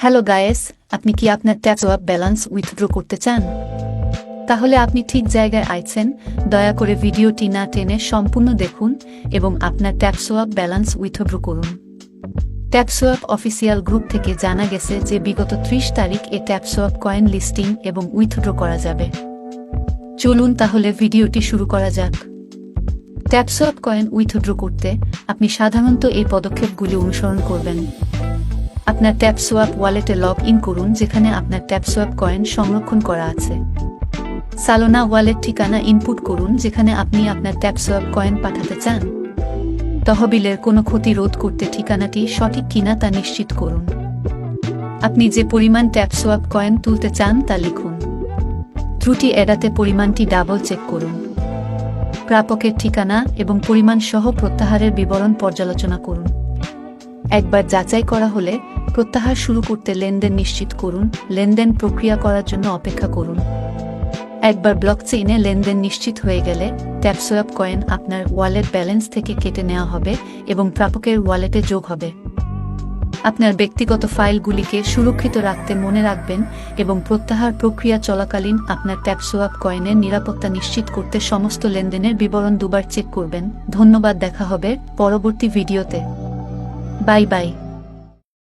Hello guys, আপনি কি আপনার ট্যাপ ব্যালেন্স উইথড্র করতে চান? তাহলে আপনি ঠিক জায়গায় আছেন। দয়া করে ভিডিওটি না টেনে সম্পূর্ণ দেখুন এবং আপনার ট্যাপসোয়াপ ব্যালেন্স উইথড্র করুন। ট্যাপসোয়াপ অফিসিয়াল গ্রুপ থেকে জানা গেছে যে বিগত 30 তারিখ এ ট্যাপসোয়াপ কয়েন লিস্টিং এবং উইথড্র করা যাবে। চলুন তাহলে ভিডিওটি শুরু করা যাক। ট্যাপসোয়াপ কয়েন উইথড্র করতে আপনি সাধারণত এই পদক্ষেপগুলি অনুসরণ করবেন। আপনার ট্যাপসোয়াপ ওয়ালেটে লগ ইন করুন, যেখানে আপনার ট্যাপসোয়াপ কয়েন সংরক্ষণ করা আছে। সালোনা ওয়ালেট ঠিকানা ইনপুট করুন, যেখানে আপনি আপনার ট্যাপসোয়াপ কয়েন পাঠাতে চান। তহবিলের কোনো ক্ষতি রোধ করতে ঠিকানাটি সঠিক কিনা তা নিশ্চিত করুন। আপনি যে পরিমাণ ট্যাপসোয়াপ কয়েন তুলতে চান তা লিখুন। ত্রুটি এড়াতে পরিমাণটি ডাবল চেক করুন। প্রাপকের ঠিকানা এবং পরিমাণ সহ প্রত্যাহারের বিবরণ পর্যালোচনা করুন। একবার যাচাই করা হলে প্রত্যাহার শুরু করতে লেনদেন নিশ্চিত করুন। লেনদেন প্রক্রিয়া করার জন্য অপেক্ষা করুন। একবার ব্লকচেইনে লেনদেন নিশ্চিত হয়ে গেলে ট্যাপসোয়াপ কয়েন আপনার ওয়ালেট ব্যালেন্স থেকে কেটে নেওয়া হবে এবং প্রাপকের ওয়ালেটে যোগ হবে। আপনার ব্যক্তিগত ফাইলগুলিকে সুরক্ষিত রাখতে মনে রাখবেন এবং প্রত্যাহার প্রক্রিয়া চলাকালীন আপনার ট্যাপসোয়াপ কয়েনের নিরাপত্তা নিশ্চিত করতে সমস্ত লেনদেনের বিবরণ দুবার চেক করবেন। ধন্যবাদ, দেখা হবে পরবর্তী ভিডিওতে। Bye bye.